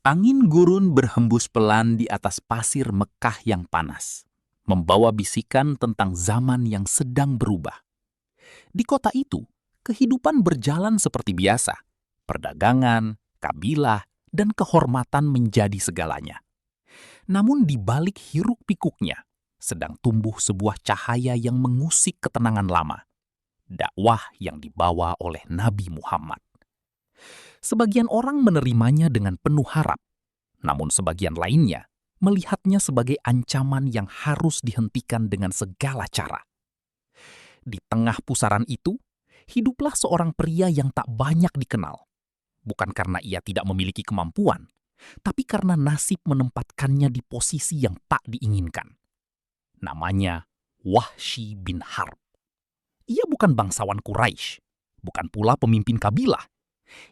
Angin gurun berhembus pelan di atas pasir Mekah yang panas, membawa bisikan tentang zaman yang sedang berubah. Di kota itu, kehidupan berjalan seperti biasa. Perdagangan, kabilah, dan kehormatan menjadi segalanya. Namun di balik hiruk-pikuknya, sedang tumbuh sebuah cahaya yang mengusik ketenangan lama. Dakwah yang dibawa oleh Nabi Muhammad. Sebagian orang menerimanya dengan penuh harap, namun sebagian lainnya melihatnya sebagai ancaman yang harus dihentikan dengan segala cara. Di tengah pusaran itu, hiduplah seorang pria yang tak banyak dikenal. Bukan karena ia tidak memiliki kemampuan, tapi karena nasib menempatkannya di posisi yang tak diinginkan. Namanya Wahsy bin Harb. Ia bukan bangsawan Quraisy, bukan pula pemimpin kabilah.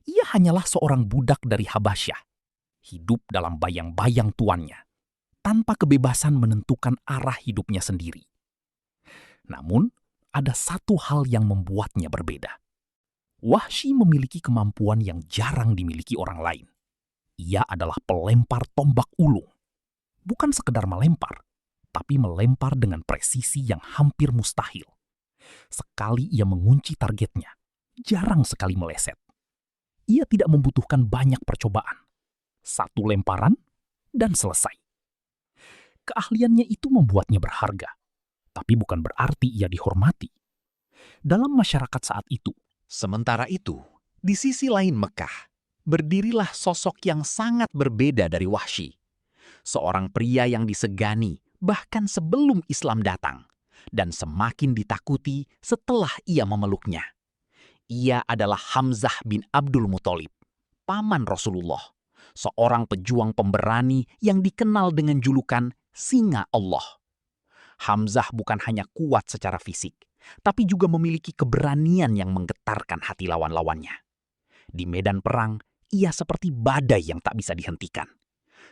Ia hanyalah seorang budak dari Habasyah, hidup dalam bayang-bayang tuannya, tanpa kebebasan menentukan arah hidupnya sendiri. Namun, ada satu hal yang membuatnya berbeda. Wahsy memiliki kemampuan yang jarang dimiliki orang lain. Ia adalah pelempar tombak ulung. Bukan sekedar melempar, tapi melempar dengan presisi yang hampir mustahil. Sekali ia mengunci targetnya, jarang sekali meleset. Ia tidak membutuhkan banyak percobaan. Satu lemparan, dan selesai. Keahliannya itu membuatnya berharga, tapi bukan berarti ia dihormati. Dalam masyarakat saat itu, Sementara itu, di sisi lain Mekah, berdirilah sosok yang sangat berbeda dari Wahsy. Seorang pria yang disegani bahkan sebelum Islam datang, dan semakin ditakuti setelah ia memeluknya. Ia adalah Hamzah bin Abdul Muthalib, paman Rasulullah, seorang pejuang pemberani yang dikenal dengan julukan Singa Allah. Hamzah bukan hanya kuat secara fisik, tapi juga memiliki keberanian yang menggetarkan hati lawan-lawannya. Di medan perang, ia seperti badai yang tak bisa dihentikan.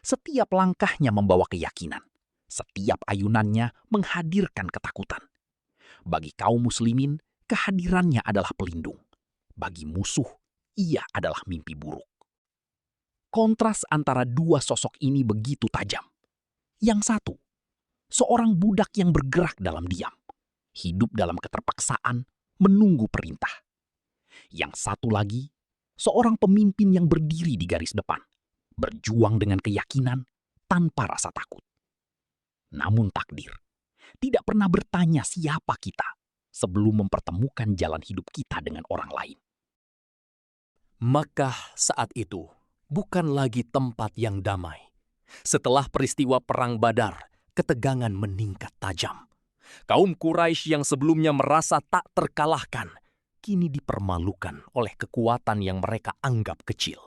Setiap langkahnya membawa keyakinan. Setiap ayunannya menghadirkan ketakutan. Bagi kaum muslimin, kehadirannya adalah pelindung. Bagi musuh, ia adalah mimpi buruk. Kontras antara dua sosok ini begitu tajam. Yang satu, seorang budak yang bergerak dalam diam, hidup dalam keterpaksaan, menunggu perintah. Yang satu lagi, seorang pemimpin yang berdiri di garis depan, berjuang dengan keyakinan tanpa rasa takut. Namun takdir tidak pernah bertanya siapa kita sebelum mempertemukan jalan hidup kita dengan orang lain. Makkah saat itu bukan lagi tempat yang damai. Setelah peristiwa Perang Badar, ketegangan meningkat tajam. Kaum Quraisy yang sebelumnya merasa tak terkalahkan, kini dipermalukan oleh kekuatan yang mereka anggap kecil.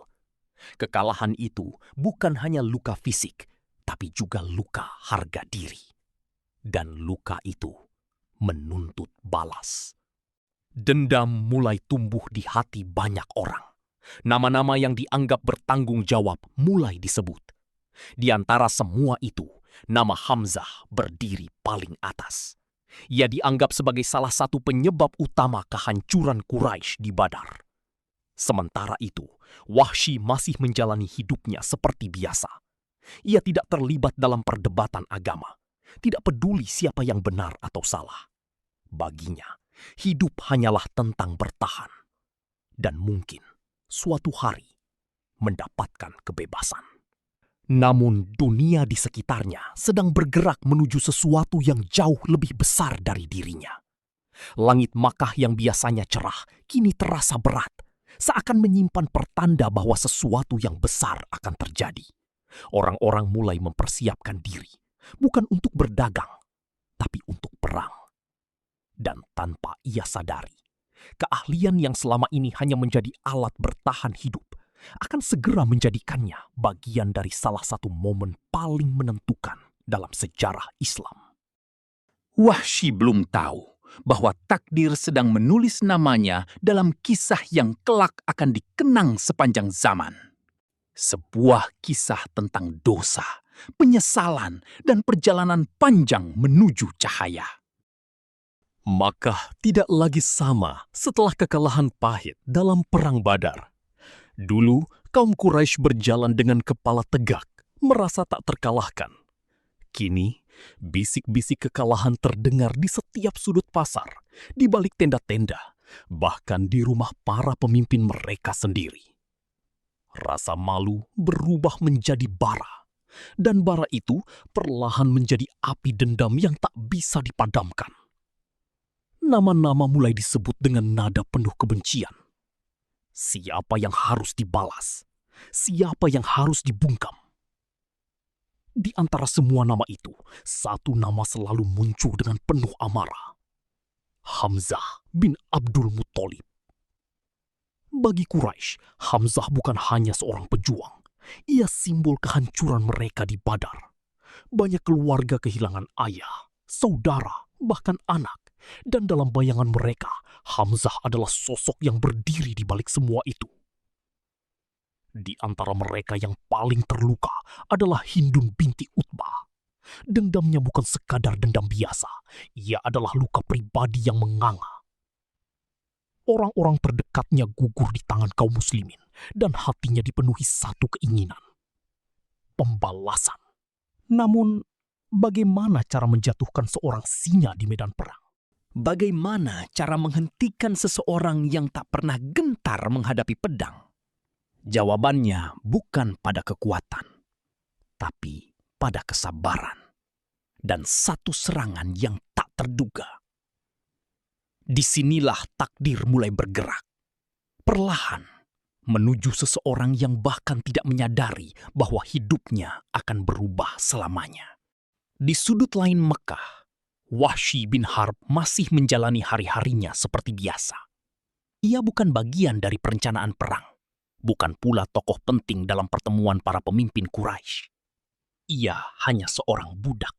Kekalahan itu bukan hanya luka fisik, tapi juga luka harga diri. Dan luka itu menuntut balas. Dendam mulai tumbuh di hati banyak orang. Nama-nama yang dianggap bertanggung jawab mulai disebut. Di antara semua itu, nama Hamzah berdiri paling atas. Ia dianggap sebagai salah satu penyebab utama kehancuran Quraisy di Badar. Sementara itu, Wahsy masih menjalani hidupnya seperti biasa. Ia tidak terlibat dalam perdebatan agama, tidak peduli siapa yang benar atau salah. Baginya, hidup hanyalah tentang bertahan. Dan mungkin, suatu hari, mendapatkan kebebasan. Namun dunia di sekitarnya sedang bergerak menuju sesuatu yang jauh lebih besar dari dirinya. Langit Makkah yang biasanya cerah kini terasa berat, seakan menyimpan pertanda bahwa sesuatu yang besar akan terjadi. Orang-orang mulai mempersiapkan diri, bukan untuk berdagang, tapi untuk perang. Dan tanpa ia sadari, keahlian yang selama ini hanya menjadi alat bertahan hidup akan segera menjadikannya bagian dari salah satu momen paling menentukan dalam sejarah Islam. Wahsy belum tahu bahwa takdir sedang menulis namanya dalam kisah yang kelak akan dikenang sepanjang zaman. Sebuah kisah tentang dosa, penyesalan, dan perjalanan panjang menuju cahaya. Makkah tidak lagi sama setelah kekalahan pahit dalam Perang Badar. Dulu, Kaum Quraisy berjalan dengan kepala tegak, merasa tak terkalahkan. Kini, bisik-bisik kekalahan terdengar di setiap sudut pasar, di balik tenda-tenda, bahkan di rumah para pemimpin mereka sendiri. Rasa malu berubah menjadi bara, dan bara itu perlahan menjadi api dendam yang tak bisa dipadamkan. Nama-nama mulai disebut dengan nada penuh kebencian. Siapa yang harus dibalas? Siapa yang harus dibungkam? Di antara semua nama itu, satu nama selalu muncul dengan penuh amarah. Hamzah bin Abdul Muthalib. Bagi Quraisy, Hamzah bukan hanya seorang pejuang. Ia simbol kehancuran mereka di Badar. Banyak keluarga kehilangan ayah, saudara, bahkan anak. Dan dalam bayangan mereka, Hamzah adalah sosok yang berdiri di balik semua itu. Di antara mereka yang paling terluka adalah Hindun binti Utbah. Dendamnya bukan sekadar dendam biasa, ia adalah luka pribadi yang menganga. Orang-orang terdekatnya gugur di tangan kaum muslimin, dan hatinya dipenuhi satu keinginan: pembalasan. Namun, bagaimana cara menjatuhkan seorang singa di medan perang? Bagaimana cara menghentikan seseorang yang tak pernah gentar menghadapi pedang? Jawabannya bukan pada kekuatan, tapi pada kesabaran dan satu serangan yang tak terduga. Disinilah takdir mulai bergerak, perlahan menuju seseorang yang bahkan tidak menyadari bahwa hidupnya akan berubah selamanya. Di sudut lain Mekah, Wahsy bin Harb masih menjalani hari-harinya seperti biasa. Ia bukan bagian dari perencanaan perang, bukan pula tokoh penting dalam pertemuan para pemimpin Quraisy. Ia hanya seorang budak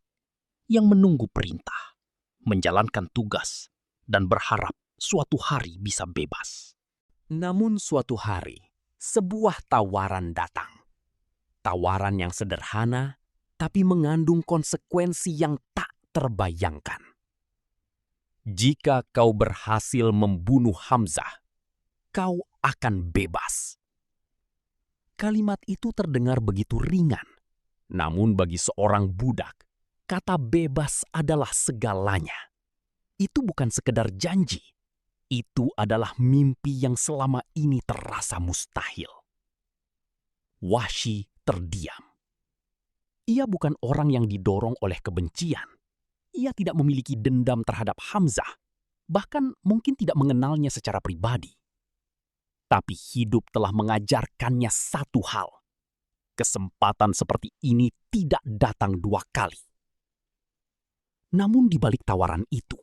yang menunggu perintah, menjalankan tugas, dan berharap suatu hari bisa bebas. Namun suatu hari, sebuah tawaran datang. Tawaran yang sederhana, tapi mengandung konsekuensi yang tak terbayangkan. Jika kau berhasil membunuh Hamzah, kau akan bebas. Kalimat itu terdengar begitu ringan, namun bagi seorang budak, kata bebas adalah segalanya. Itu bukan sekedar janji, itu adalah mimpi yang selama ini terasa mustahil. Wahsy terdiam. Ia bukan orang yang didorong oleh kebencian. Ia tidak memiliki dendam terhadap Hamzah, bahkan mungkin tidak mengenalnya secara pribadi. Tapi hidup telah mengajarkannya satu hal. Kesempatan seperti ini tidak datang dua kali. Namun di balik tawaran itu,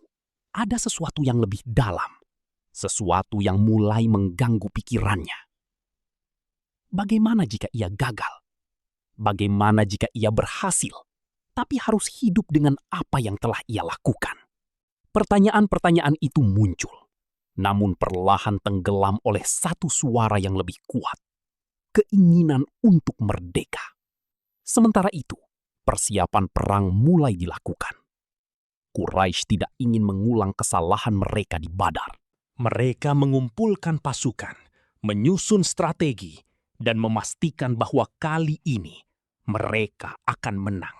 ada sesuatu yang lebih dalam. Sesuatu yang mulai mengganggu pikirannya. Bagaimana jika ia gagal? Bagaimana jika ia berhasil, tapi harus hidup dengan apa yang telah ia lakukan? Pertanyaan-pertanyaan itu muncul, namun perlahan tenggelam oleh satu suara yang lebih kuat. Keinginan untuk merdeka. Sementara itu, persiapan perang mulai dilakukan. Quraisy tidak ingin mengulang kesalahan mereka di Badar. Mereka mengumpulkan pasukan, menyusun strategi, dan memastikan bahwa kali ini mereka akan menang.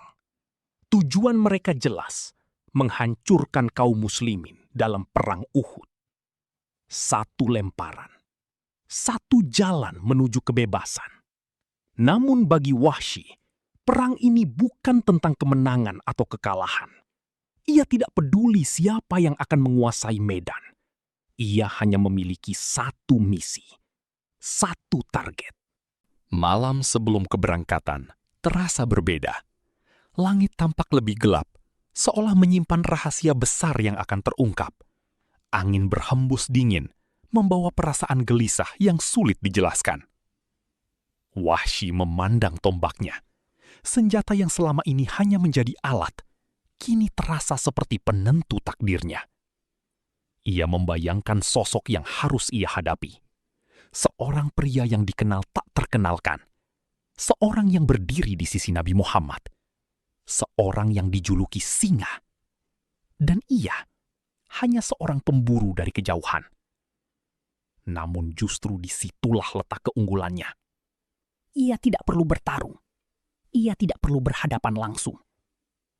Tujuan mereka jelas, menghancurkan kaum muslimin dalam perang Uhud. Satu lemparan, satu jalan menuju kebebasan. Namun bagi Wahsy, perang ini bukan tentang kemenangan atau kekalahan. Ia tidak peduli siapa yang akan menguasai medan. Ia hanya memiliki satu misi, satu target. Malam sebelum keberangkatan terasa berbeda. Langit tampak lebih gelap, seolah menyimpan rahasia besar yang akan terungkap. Angin berhembus dingin, membawa perasaan gelisah yang sulit dijelaskan. Wahsy memandang tombaknya. Senjata yang selama ini hanya menjadi alat, kini terasa seperti penentu takdirnya. Ia membayangkan sosok yang harus ia hadapi. Seorang pria yang dikenal tak terkenalkan. Seorang yang berdiri di sisi Nabi Muhammad. Seorang yang dijuluki singa. Dan ia hanya seorang pemburu dari kejauhan. Namun justru disitulah letak keunggulannya. Ia tidak perlu bertarung. Ia tidak perlu berhadapan langsung.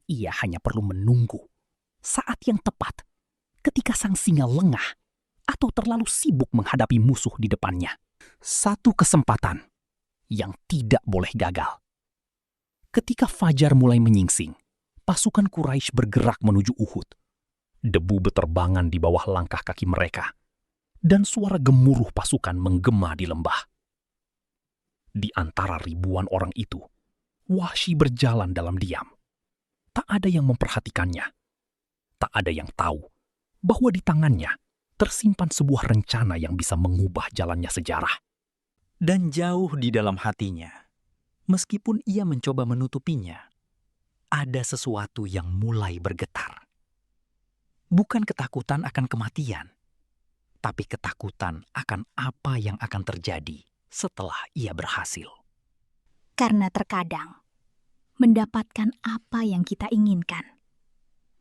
Ia hanya perlu menunggu saat yang tepat ketika sang singa lengah atau terlalu sibuk menghadapi musuh di depannya. Satu kesempatan yang tidak boleh gagal. Ketika fajar mulai menyingsing, pasukan Quraisy bergerak menuju Uhud. Debu beterbangan di bawah langkah kaki mereka, dan suara gemuruh pasukan menggema di lembah. Di antara ribuan orang itu, Wahsy berjalan dalam diam. Tak ada yang memperhatikannya. Tak ada yang tahu bahwa di tangannya tersimpan sebuah rencana yang bisa mengubah jalannya sejarah. Dan jauh di dalam hatinya, meskipun ia mencoba menutupinya, ada sesuatu yang mulai bergetar. Bukan ketakutan akan kematian, tapi ketakutan akan apa yang akan terjadi setelah ia berhasil. Karena terkadang, mendapatkan apa yang kita inginkan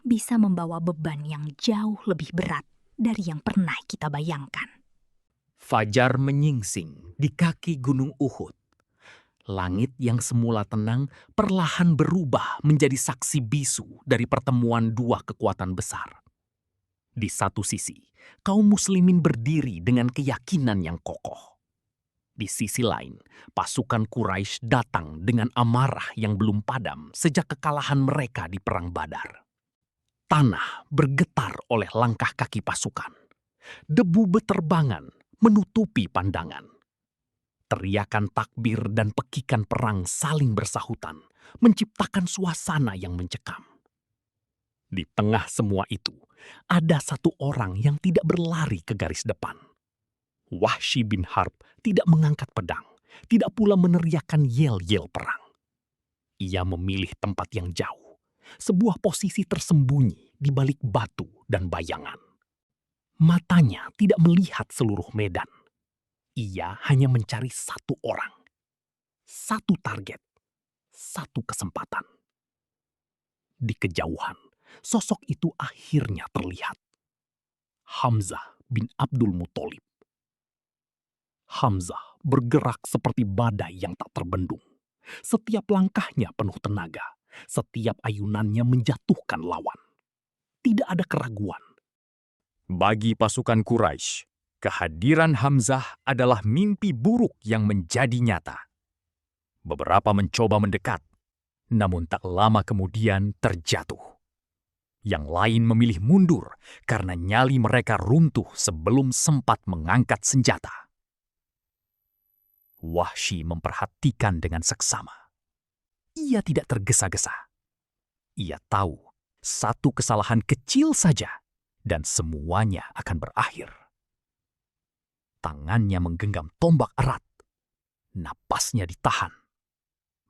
bisa membawa beban yang jauh lebih berat dari yang pernah kita bayangkan. Fajar menyingsing di kaki Gunung Uhud. Langit yang semula tenang perlahan berubah menjadi saksi bisu dari pertemuan dua kekuatan besar. Di satu sisi, kaum muslimin berdiri dengan keyakinan yang kokoh. Di sisi lain, pasukan Quraisy datang dengan amarah yang belum padam sejak kekalahan mereka di Perang Badar. Tanah bergetar oleh langkah kaki pasukan. Debu beterbangan menutupi pandangan. Teriakan takbir dan pekikan perang saling bersahutan, menciptakan suasana yang mencekam. Di tengah semua itu, ada satu orang yang tidak berlari ke garis depan. Wahsy bin Harb tidak mengangkat pedang, tidak pula meneriakkan yel-yel perang. Ia memilih tempat yang jauh, sebuah posisi tersembunyi di balik batu dan bayangan. Matanya tidak melihat seluruh medan. Ia hanya mencari satu orang, satu target, satu kesempatan. Di kejauhan, sosok itu akhirnya terlihat. Hamzah bin Abdul Muthalib. Hamzah bergerak seperti badai yang tak terbendung. Setiap langkahnya penuh tenaga, setiap ayunannya menjatuhkan lawan. Tidak ada keraguan. Bagi pasukan Quraisy, kehadiran Hamzah adalah mimpi buruk yang menjadi nyata. Beberapa mencoba mendekat, namun tak lama kemudian terjatuh. Yang lain memilih mundur karena nyali mereka runtuh sebelum sempat mengangkat senjata. Wahsy memperhatikan dengan seksama. Ia tidak tergesa-gesa. Ia tahu satu kesalahan kecil saja dan semuanya akan berakhir. Tangannya menggenggam tombak erat. Napasnya ditahan.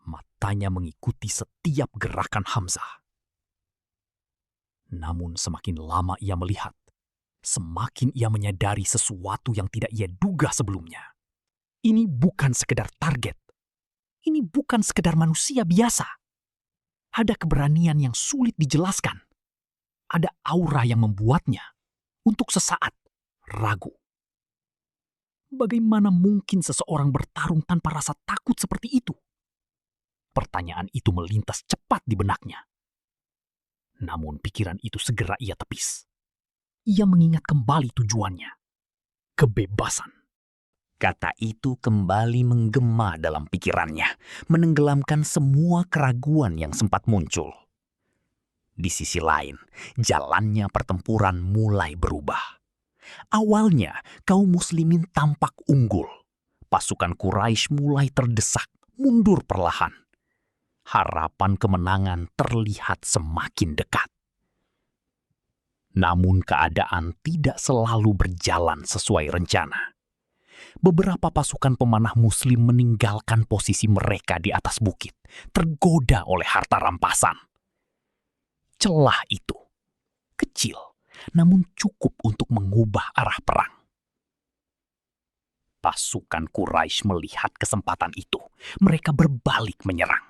Matanya mengikuti setiap gerakan Hamzah. Namun semakin lama ia melihat, semakin ia menyadari sesuatu yang tidak ia duga sebelumnya. Ini bukan sekedar target. Ini bukan sekedar manusia biasa. Ada keberanian yang sulit dijelaskan. Ada aura yang membuatnya, untuk sesaat, ragu. Bagaimana mungkin seseorang bertarung tanpa rasa takut seperti itu? Pertanyaan itu melintas cepat di benaknya. Namun pikiran itu segera ia tepis. Ia mengingat kembali tujuannya. Kebebasan. Kata itu kembali menggema dalam pikirannya, menenggelamkan semua keraguan yang sempat muncul. Di sisi lain, jalannya pertempuran mulai berubah. Awalnya, kaum muslimin tampak unggul. Pasukan Quraisy mulai terdesak, mundur perlahan. Harapan kemenangan terlihat semakin dekat. Namun keadaan tidak selalu berjalan sesuai rencana. Beberapa pasukan pemanah muslim meninggalkan posisi mereka di atas bukit, tergoda oleh harta rampasan. Celah itu kecil, namun cukup untuk mengubah arah perang. Pasukan Quraisy melihat kesempatan itu, mereka berbalik menyerang.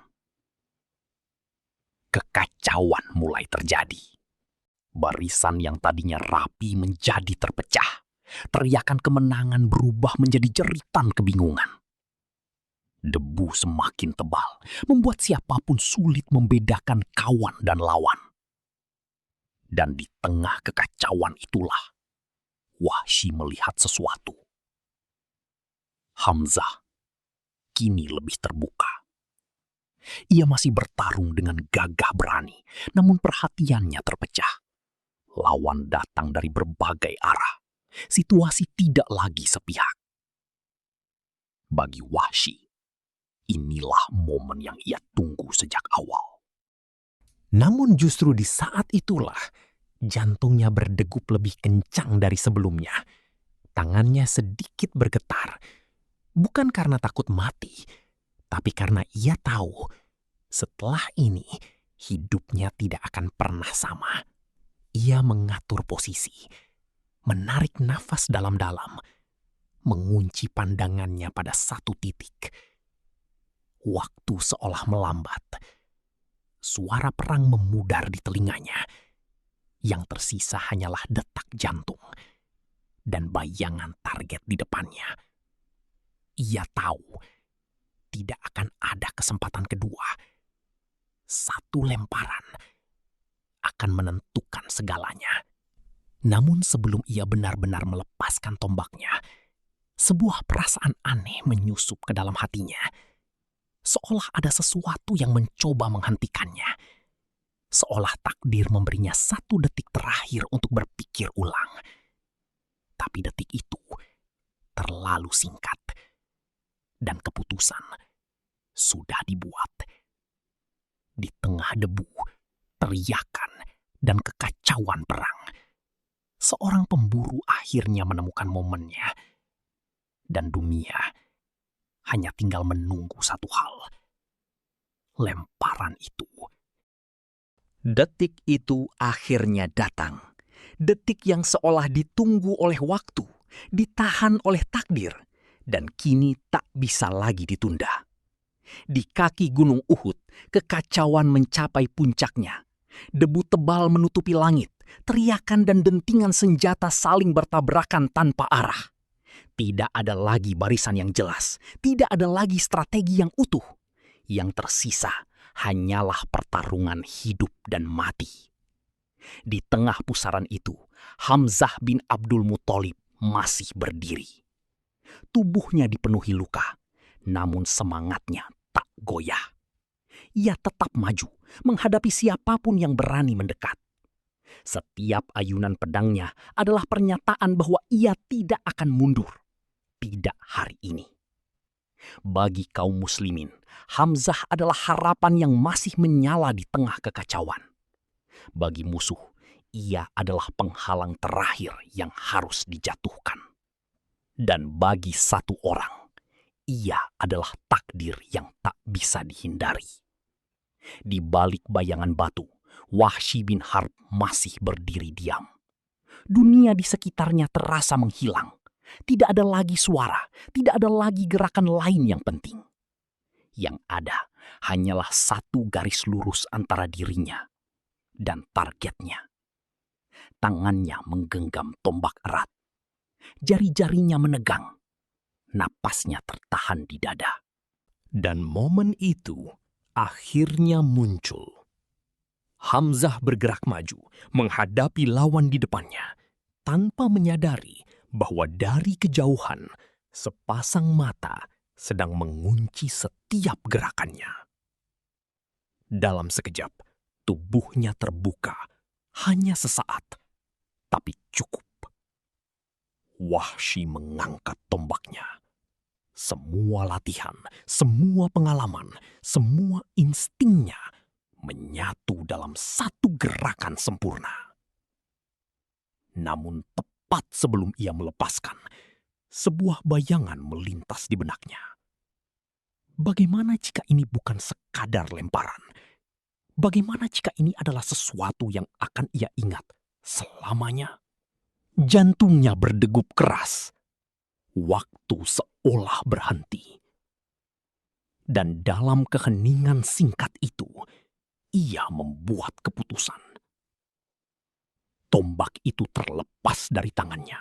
Kekacauan mulai terjadi. Barisan yang tadinya rapi menjadi terpecah. Teriakan kemenangan berubah menjadi jeritan kebingungan. Debu semakin tebal, membuat siapapun sulit membedakan kawan dan lawan. Dan di tengah kekacauan itulah, Wahsy melihat sesuatu. Hamzah kini lebih terbuka. Ia masih bertarung dengan gagah berani, namun perhatiannya terpecah. Lawan datang dari berbagai arah. Situasi tidak lagi sepihak. Bagi Wahsy, inilah momen yang ia tunggu sejak awal. Namun justru di saat itulah, jantungnya berdegup lebih kencang dari sebelumnya. Tangannya sedikit bergetar, bukan karena takut mati, tapi karena ia tahu setelah ini hidupnya tidak akan pernah sama. Ia mengatur posisi, menarik nafas dalam-dalam, mengunci pandangannya pada satu titik. Waktu seolah melambat. Suara perang memudar di telinganya. Yang tersisa hanyalah detak jantung dan bayangan target di depannya. Ia tahu tidak akan ada kesempatan kedua. Satu lemparan akan menentukan segalanya. Namun sebelum ia benar-benar melepaskan tombaknya, sebuah perasaan aneh menyusup ke dalam hatinya. Seolah ada sesuatu yang mencoba menghentikannya. Seolah takdir memberinya 1 detik terakhir untuk berpikir ulang. Tapi detik itu terlalu singkat. Dan keputusan sudah dibuat. Di tengah debu, teriakan, dan kekacauan perang, seorang pemburu akhirnya menemukan momennya. Dan dunia hanya tinggal menunggu satu hal. Lemparan itu. Detik itu akhirnya datang. Detik yang seolah ditunggu oleh waktu, ditahan oleh takdir, dan kini tak bisa lagi ditunda. Di kaki Gunung Uhud, kekacauan mencapai puncaknya. Debu tebal menutupi langit, teriakan dan dentingan senjata saling bertabrakan tanpa arah. Tidak ada lagi barisan yang jelas, tidak ada lagi strategi yang utuh. Yang tersisa hanyalah pertarungan hidup dan mati. Di tengah pusaran itu, Hamzah bin Abdul Muthalib masih berdiri. Tubuhnya dipenuhi luka, namun semangatnya tak goyah. Ia tetap maju, menghadapi siapapun yang berani mendekat. Setiap ayunan pedangnya adalah pernyataan bahwa ia tidak akan mundur. Tidak hari ini. Bagi kaum muslimin, Hamzah adalah harapan yang masih menyala di tengah kekacauan. Bagi musuh, ia adalah penghalang terakhir yang harus dijatuhkan. Dan bagi satu orang, ia adalah takdir yang tak bisa dihindari. Di balik bayangan batu, Wahsy bin Harb masih berdiri diam. Dunia di sekitarnya terasa menghilang. Tidak ada lagi suara, tidak ada lagi gerakan lain yang penting. Yang ada hanyalah satu garis lurus antara dirinya dan targetnya. Tangannya menggenggam tombak erat. Jari-jarinya menegang. Napasnya tertahan di dada. Dan momen itu akhirnya muncul. Hamzah bergerak maju, menghadapi lawan di depannya, tanpa menyadari bahwa dari kejauhan, sepasang mata sedang mengunci setiap gerakannya. Dalam sekejap, tubuhnya terbuka, hanya sesaat, tapi cukup. Wahsy mengangkat tombaknya. Semua latihan, semua pengalaman, semua instingnya menyatu dalam satu gerakan sempurna. Namun tepat sebelum ia melepaskan, sebuah bayangan melintas di benaknya. Bagaimana jika ini bukan sekadar lemparan? Bagaimana jika ini adalah sesuatu yang akan ia ingat selamanya? Jantungnya berdegup keras. Waktu seolah berhenti. Dan dalam keheningan singkat itu, ia membuat keputusan. Tombak itu terlepas dari tangannya.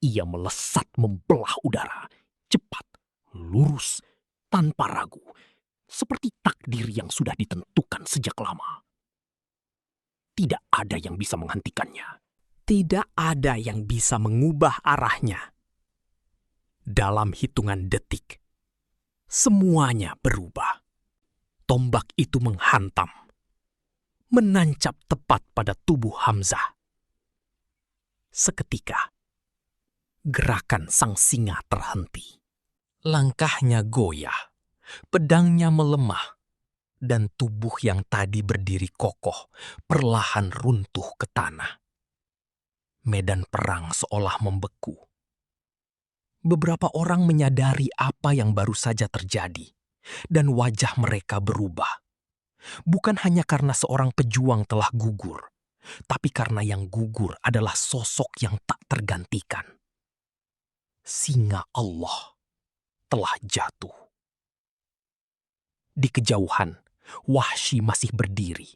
Ia melesat membelah udara, cepat, lurus, tanpa ragu, seperti takdir yang sudah ditentukan sejak lama. Tidak ada yang bisa menghentikannya. Tidak ada yang bisa mengubah arahnya. Dalam hitungan detik, semuanya berubah. Tombak itu menghantam, menancap tepat pada tubuh Hamzah. Seketika, gerakan sang singa terhenti. Langkahnya goyah, pedangnya melemah, dan tubuh yang tadi berdiri kokoh perlahan runtuh ke tanah. Medan perang seolah membeku. Beberapa orang menyadari apa yang baru saja terjadi, dan wajah mereka berubah. Bukan hanya karena seorang pejuang telah gugur, tapi karena yang gugur adalah sosok yang tak tergantikan. Singa Allah telah jatuh. Di kejauhan, Wahsy masih berdiri.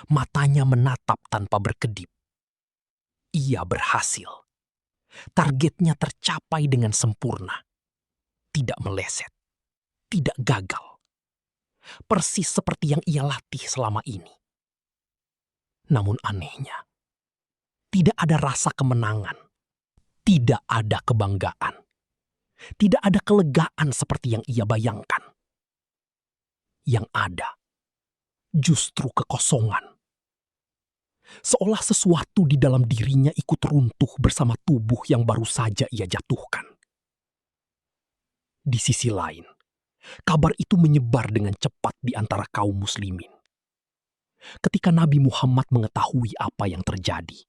Matanya menatap tanpa berkedip. Ia berhasil. Targetnya tercapai dengan sempurna. Tidak meleset. Tidak gagal. Persis seperti yang ia latih selama ini. Namun anehnya, tidak ada rasa kemenangan. Tidak ada kebanggaan. Tidak ada kelegaan seperti yang ia bayangkan. Yang ada justru kekosongan. Seolah sesuatu di dalam dirinya ikut runtuh bersama tubuh yang baru saja ia jatuhkan. Di sisi lain, kabar itu menyebar dengan cepat di antara kaum muslimin. Ketika Nabi Muhammad mengetahui apa yang terjadi,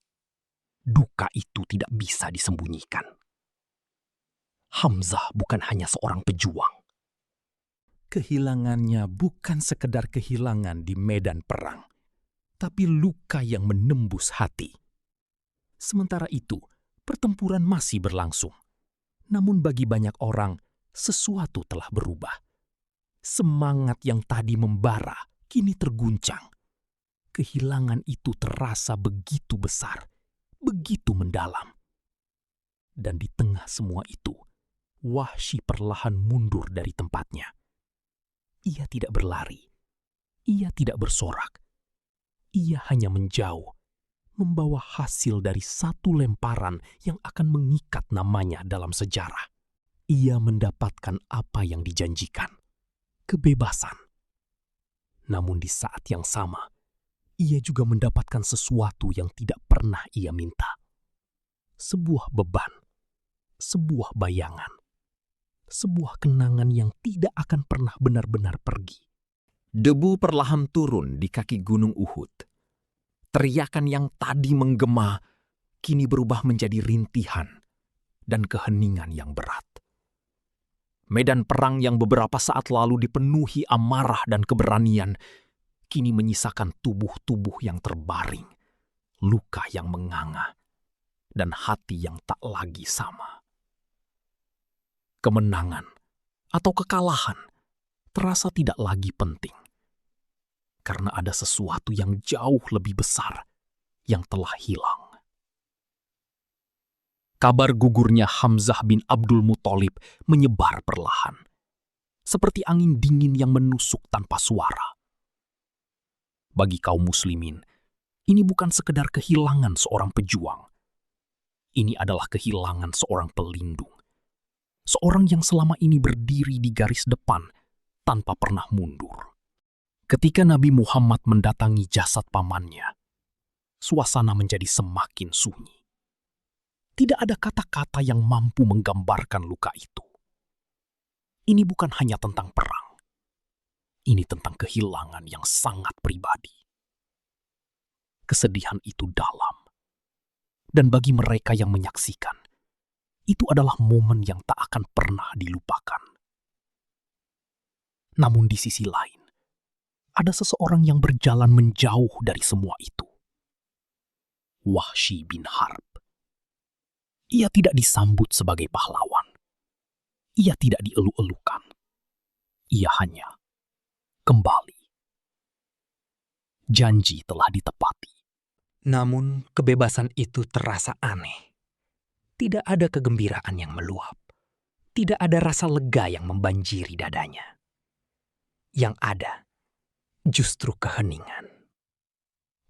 duka itu tidak bisa disembunyikan. Hamzah bukan hanya seorang pejuang. Kehilangannya bukan sekedar kehilangan di medan perang, tapi luka yang menembus hati. Sementara itu, pertempuran masih berlangsung. Namun bagi banyak orang, sesuatu telah berubah. Semangat yang tadi membara, kini terguncang. Kehilangan itu terasa begitu besar, begitu mendalam. Dan di tengah semua itu, Wahsy perlahan mundur dari tempatnya. Ia tidak berlari. Ia tidak bersorak. Ia hanya menjauh, membawa hasil dari satu lemparan yang akan mengikat namanya dalam sejarah. Ia mendapatkan apa yang dijanjikan, kebebasan. Namun di saat yang sama, ia juga mendapatkan sesuatu yang tidak pernah ia minta. Sebuah beban, sebuah bayangan, sebuah kenangan yang tidak akan pernah benar-benar pergi. Debu perlahan turun di kaki gunung Uhud. Teriakan yang tadi menggema kini berubah menjadi rintihan dan keheningan yang berat. Medan perang yang beberapa saat lalu dipenuhi amarah dan keberanian kini menyisakan tubuh-tubuh yang terbaring, luka yang menganga, dan hati yang tak lagi sama. Kemenangan atau kekalahan terasa tidak lagi penting, karena ada sesuatu yang jauh lebih besar yang telah hilang. Kabar gugurnya Hamzah bin Abdul Muthalib menyebar perlahan, seperti angin dingin yang menusuk tanpa suara. Bagi kaum muslimin, ini bukan sekedar kehilangan seorang pejuang. Ini adalah kehilangan seorang pelindung. Seorang yang selama ini berdiri di garis depan tanpa pernah mundur. Ketika Nabi Muhammad mendatangi jasad pamannya, suasana menjadi semakin sunyi. Tidak ada kata-kata yang mampu menggambarkan luka itu. Ini bukan hanya tentang perang. Ini tentang kehilangan yang sangat pribadi. Kesedihan itu dalam. Dan bagi mereka yang menyaksikan, itu adalah momen yang tak akan pernah dilupakan. Namun di sisi lain, ada seseorang yang berjalan menjauh dari semua itu. Wahsy bin Harb. Ia tidak disambut sebagai pahlawan. Ia tidak dielu-elukan. Ia hanya kembali. Janji telah ditepati. Namun kebebasan itu terasa aneh. Tidak ada kegembiraan yang meluap. Tidak ada rasa lega yang membanjiri dadanya. Yang ada justru keheningan.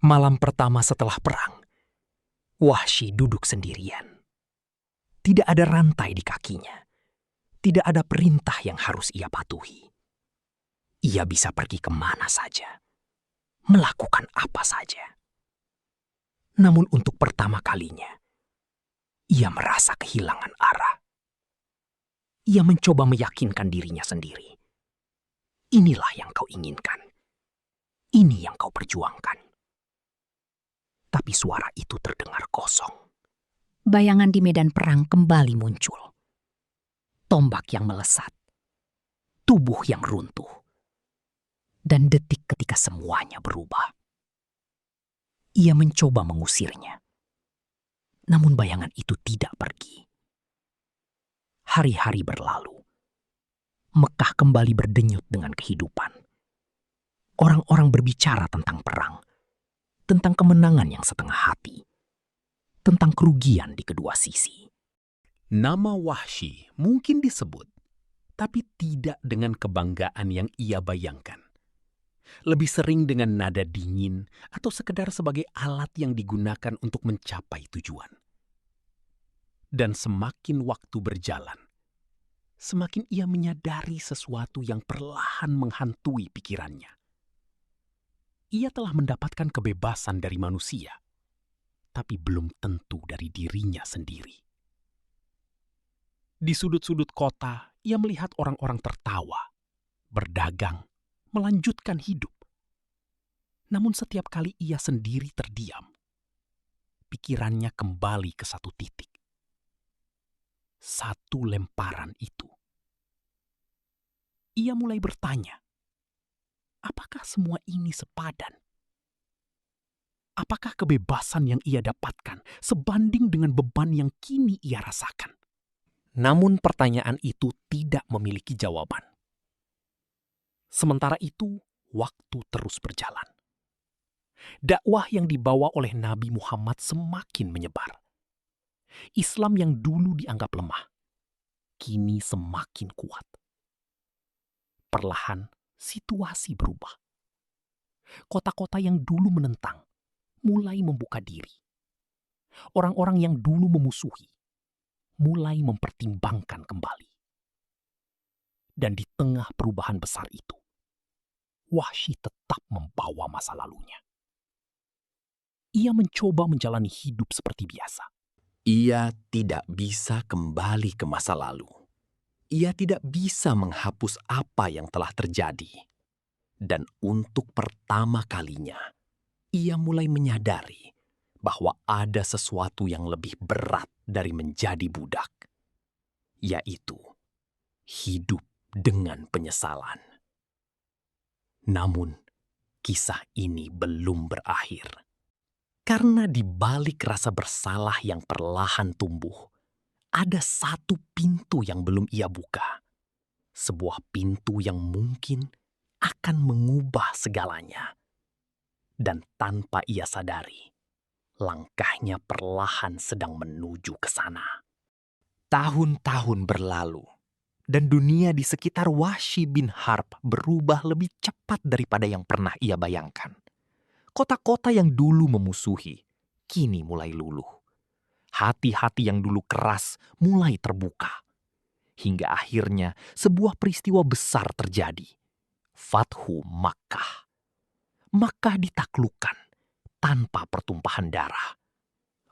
Malam pertama setelah perang, Wahsy duduk sendirian. Tidak ada rantai di kakinya. Tidak ada perintah yang harus ia patuhi. Ia bisa pergi kemana saja, melakukan apa saja. Namun untuk pertama kalinya, ia merasa kehilangan arah. Ia mencoba meyakinkan dirinya sendiri. Inilah yang kau inginkan. Ini yang kau perjuangkan. Tapi suara itu terdengar kosong. Bayangan di medan perang kembali muncul. Tombak yang melesat, tubuh yang runtuh, dan detik ketika semuanya berubah. Ia mencoba mengusirnya. Namun bayangan itu tidak pergi. Hari-hari berlalu. Mekah kembali berdenyut dengan kehidupan. Orang-orang berbicara tentang perang, tentang kemenangan yang setengah hati, tentang kerugian di kedua sisi. Nama Wahsy mungkin disebut, tapi tidak dengan kebanggaan yang ia bayangkan. Lebih sering dengan nada dingin atau sekedar sebagai alat yang digunakan untuk mencapai tujuan. Dan semakin waktu berjalan, semakin ia menyadari sesuatu yang perlahan menghantui pikirannya. Ia telah mendapatkan kebebasan dari manusia, tapi belum tentu dari dirinya sendiri. Di sudut-sudut kota, ia melihat orang-orang tertawa, berdagang, melanjutkan hidup. Namun setiap kali ia sendiri terdiam, pikirannya kembali ke satu titik. Satu lemparan itu. Ia mulai bertanya, apakah semua ini sepadan? Apakah kebebasan yang ia dapatkan sebanding dengan beban yang kini ia rasakan? Namun pertanyaan itu tidak memiliki jawaban. Sementara itu, waktu terus berjalan. Dakwah yang dibawa oleh Nabi Muhammad semakin menyebar. Islam yang dulu dianggap lemah, kini semakin kuat. Perlahan, situasi berubah. Kota-kota yang dulu menentang, mulai membuka diri. Orang-orang yang dulu memusuhi, mulai mempertimbangkan kembali. Dan di tengah perubahan besar itu, Wahsy tetap membawa masa lalunya. Ia mencoba menjalani hidup seperti biasa. Ia tidak bisa kembali ke masa lalu. Ia tidak bisa menghapus apa yang telah terjadi. Dan untuk pertama kalinya, ia mulai menyadari bahwa ada sesuatu yang lebih berat dari menjadi budak, yaitu hidup dengan penyesalan. Namun, kisah ini belum berakhir. Karena di balik rasa bersalah yang perlahan tumbuh, ada satu pintu yang belum ia buka. Sebuah pintu yang mungkin akan mengubah segalanya. Dan tanpa ia sadari, langkahnya perlahan sedang menuju ke sana. Tahun-tahun berlalu, dan dunia di sekitar Wahsy bin Harb berubah lebih cepat daripada yang pernah ia bayangkan. Kota-kota yang dulu memusuhi, kini mulai luluh. Hati-hati yang dulu keras mulai terbuka. Hingga akhirnya sebuah peristiwa besar terjadi. Fathu Makkah. Makkah ditaklukkan tanpa pertumpahan darah.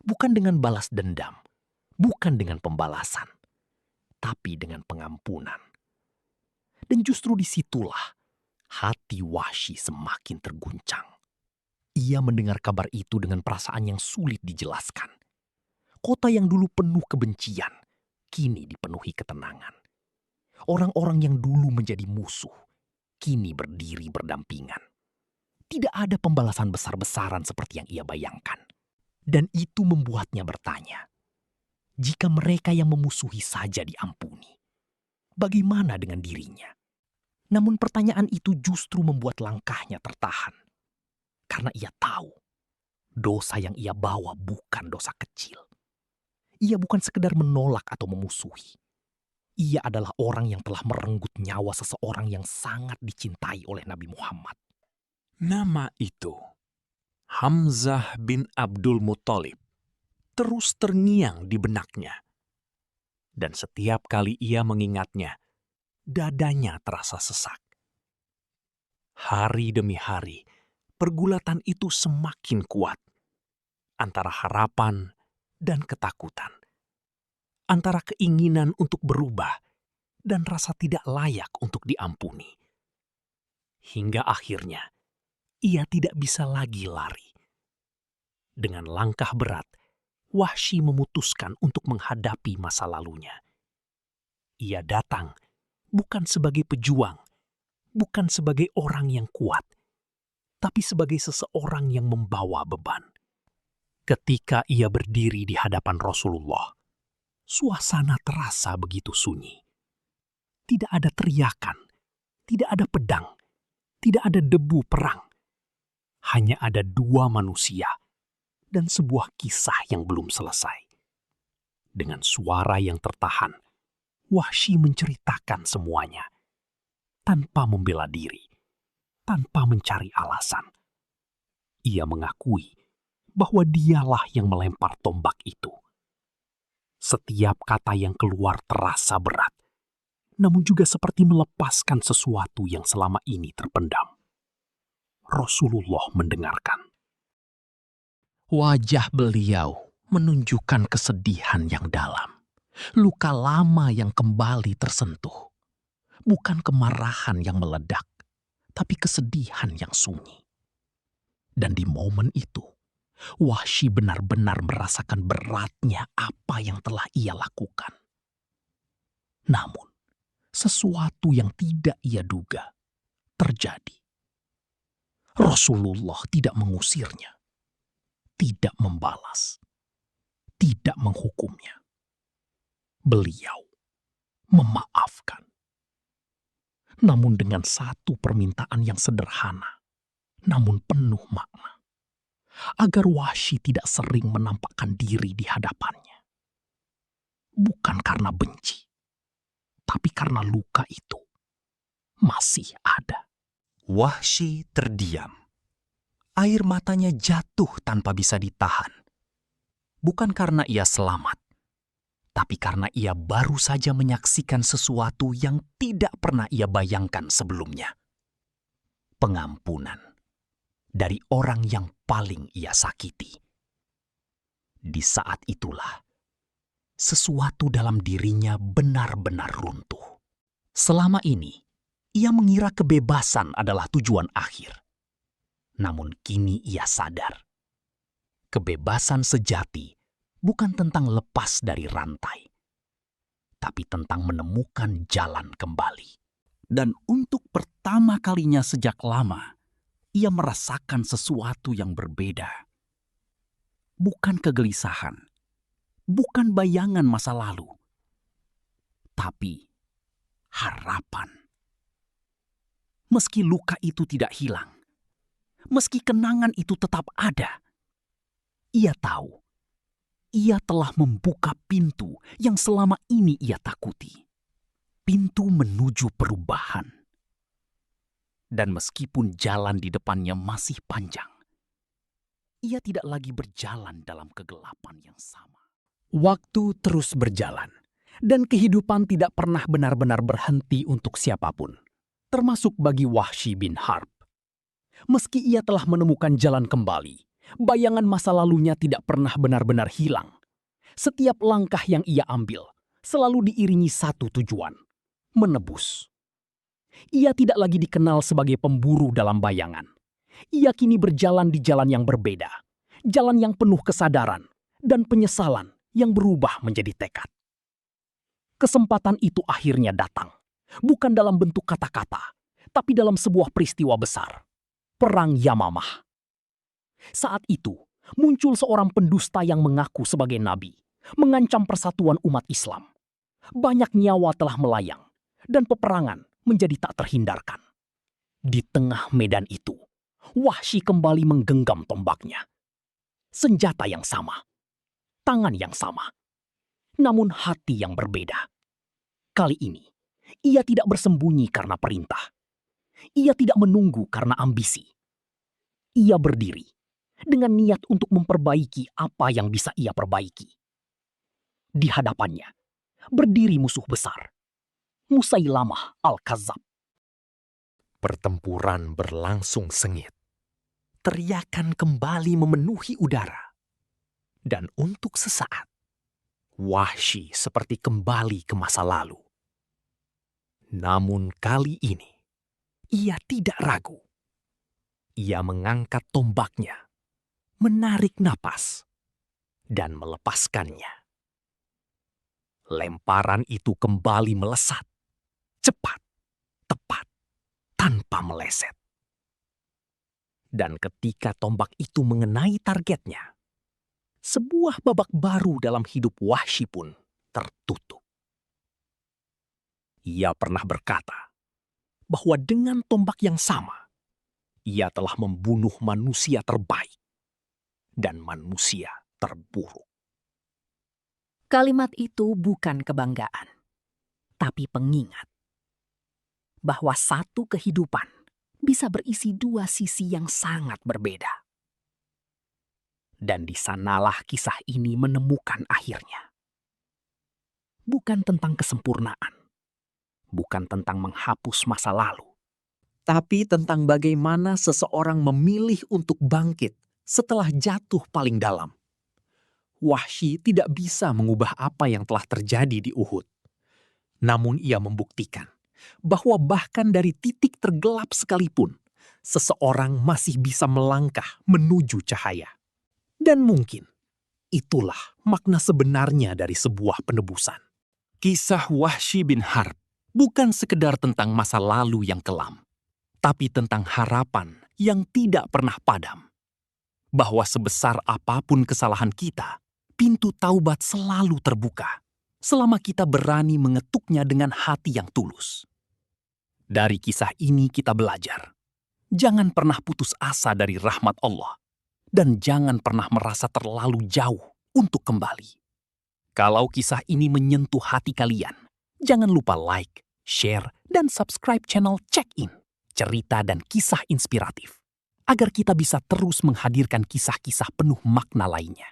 Bukan dengan balas dendam, bukan dengan pembalasan, tapi dengan pengampunan. Dan justru disitulah hati Wahsy semakin terguncang. Ia mendengar kabar itu dengan perasaan yang sulit dijelaskan. Kota yang dulu penuh kebencian, kini dipenuhi ketenangan. Orang-orang yang dulu menjadi musuh, kini berdiri berdampingan. Tidak ada pembalasan besar-besaran seperti yang ia bayangkan. Dan itu membuatnya bertanya, jika mereka yang memusuhi saja diampuni, bagaimana dengan dirinya? Namun pertanyaan itu justru membuat langkahnya tertahan. Karena ia tahu, dosa yang ia bawa bukan dosa kecil. Ia bukan sekedar menolak atau memusuhi. Ia adalah orang yang telah merenggut nyawa seseorang yang sangat dicintai oleh Nabi Muhammad. Nama itu, Hamzah bin Abdul Muthalib, terus terngiang di benaknya. Dan setiap kali ia mengingatnya, dadanya terasa sesak. Hari demi hari, pergulatan itu semakin kuat. Antara harapan dan ketakutan. Antara keinginan untuk berubah dan rasa tidak layak untuk diampuni. Hingga akhirnya, ia tidak bisa lagi lari. Dengan langkah berat, Wahsy memutuskan untuk menghadapi masa lalunya. Ia datang bukan sebagai pejuang, bukan sebagai orang yang kuat, tapi sebagai seseorang yang membawa beban. Ketika ia berdiri di hadapan Rasulullah, suasana terasa begitu sunyi. Tidak ada teriakan, tidak ada pedang, tidak ada debu perang. Hanya ada dua manusia dan sebuah kisah yang belum selesai. Dengan suara yang tertahan, Wahsy menceritakan semuanya. Tanpa membela diri, tanpa mencari alasan. Ia mengakui bahwa dialah yang melempar tombak itu. Setiap kata yang keluar terasa berat, namun juga seperti melepaskan sesuatu yang selama ini terpendam. Rasulullah mendengarkan. Wajah beliau menunjukkan kesedihan yang dalam. Luka lama yang kembali tersentuh. Bukan kemarahan yang meledak, tapi kesedihan yang sunyi. Dan di momen itu, Wahsy benar-benar merasakan beratnya apa yang telah ia lakukan. Namun, sesuatu yang tidak ia duga terjadi. Rasulullah tidak mengusirnya, tidak membalas, tidak menghukumnya. Beliau memaafkan. Namun dengan satu permintaan yang sederhana, namun penuh makna. Agar Wahsy tidak sering menampakkan diri di hadapannya. Bukan karena benci, tapi karena luka itu masih ada. Wahsy terdiam. Air matanya jatuh tanpa bisa ditahan. Bukan karena ia selamat, tapi karena ia baru saja menyaksikan sesuatu yang tidak pernah ia bayangkan sebelumnya. Pengampunan dari orang yang paling ia sakiti. Di saat itulah, sesuatu dalam dirinya benar-benar runtuh. Selama ini, ia mengira kebebasan adalah tujuan akhir. Namun kini ia sadar. Kebebasan sejati bukan tentang lepas dari rantai, tapi tentang menemukan jalan kembali. Dan untuk pertama kalinya sejak lama, ia merasakan sesuatu yang berbeda. Bukan kegelisahan, bukan bayangan masa lalu, tapi harapan. Meski luka itu tidak hilang, meski kenangan itu tetap ada, ia tahu ia telah membuka pintu yang selama ini ia takuti. Pintu menuju perubahan. Dan meskipun jalan di depannya masih panjang, ia tidak lagi berjalan dalam kegelapan yang sama. Waktu terus berjalan, dan kehidupan tidak pernah benar-benar berhenti untuk siapapun, termasuk bagi Wahsy bin Harb. Meski ia telah menemukan jalan kembali, bayangan masa lalunya tidak pernah benar-benar hilang. Setiap langkah yang ia ambil selalu diiringi satu tujuan, menebus. Ia tidak lagi dikenal sebagai pemburu dalam bayangan. Ia kini berjalan di jalan yang berbeda, jalan yang penuh kesadaran dan penyesalan yang berubah menjadi tekad. Kesempatan itu akhirnya datang, bukan dalam bentuk kata-kata, tapi dalam sebuah peristiwa besar, Perang Yamamah. Saat itu, muncul seorang pendusta yang mengaku sebagai nabi, mengancam persatuan umat Islam. Banyak nyawa telah melayang, dan peperangan menjadi tak terhindarkan. Di tengah medan itu, Wahsy kembali menggenggam tombaknya. Senjata yang sama, tangan yang sama, namun hati yang berbeda. Kali ini, ia tidak bersembunyi karena perintah. Ia tidak menunggu karena ambisi. Ia berdiri dengan niat untuk memperbaiki apa yang bisa ia perbaiki. Di hadapannya, berdiri musuh besar, Musailamah Al-Kadzab. Pertempuran berlangsung sengit. Teriakan kembali memenuhi udara. Dan untuk sesaat, Wahsy seperti kembali ke masa lalu. Namun kali ini, ia tidak ragu. Ia mengangkat tombaknya, menarik napas, dan melepaskannya. Lemparan itu kembali melesat, cepat, tepat, tanpa meleset. Dan ketika tombak itu mengenai targetnya, sebuah babak baru dalam hidup Wahsy pun tertutup. Ia pernah berkata bahwa dengan tombak yang sama, ia telah membunuh manusia terbaik dan manusia terburuk. Kalimat itu bukan kebanggaan, tapi pengingat bahwa satu kehidupan bisa berisi dua sisi yang sangat berbeda. Dan di sanalah kisah ini menemukan akhirnya. Bukan tentang kesempurnaan, bukan tentang menghapus masa lalu, tapi tentang bagaimana seseorang memilih untuk bangkit setelah jatuh paling dalam. Wahsy tidak bisa mengubah apa yang telah terjadi di Uhud. Namun ia membuktikan bahwa bahkan dari titik tergelap sekalipun, seseorang masih bisa melangkah menuju cahaya. Dan mungkin itulah makna sebenarnya dari sebuah penebusan. Kisah Wahsy bin Harb bukan sekedar tentang masa lalu yang kelam, tapi tentang harapan yang tidak pernah padam. Bahwa sebesar apapun kesalahan kita, pintu taubat selalu terbuka, selama kita berani mengetuknya dengan hati yang tulus. Dari kisah ini kita belajar, jangan pernah putus asa dari rahmat Allah, dan jangan pernah merasa terlalu jauh untuk kembali. Kalau kisah ini menyentuh hati kalian, jangan lupa like, share, dan subscribe channel Check In, cerita dan kisah inspiratif, agar kita bisa terus menghadirkan kisah-kisah penuh makna lainnya.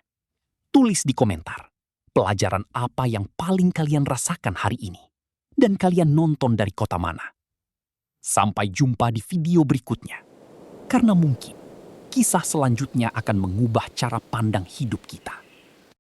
Tulis di komentar, pelajaran apa yang paling kalian rasakan hari ini, dan kalian nonton dari kota mana. Sampai jumpa di video berikutnya, karena mungkin kisah selanjutnya akan mengubah cara pandang hidup kita.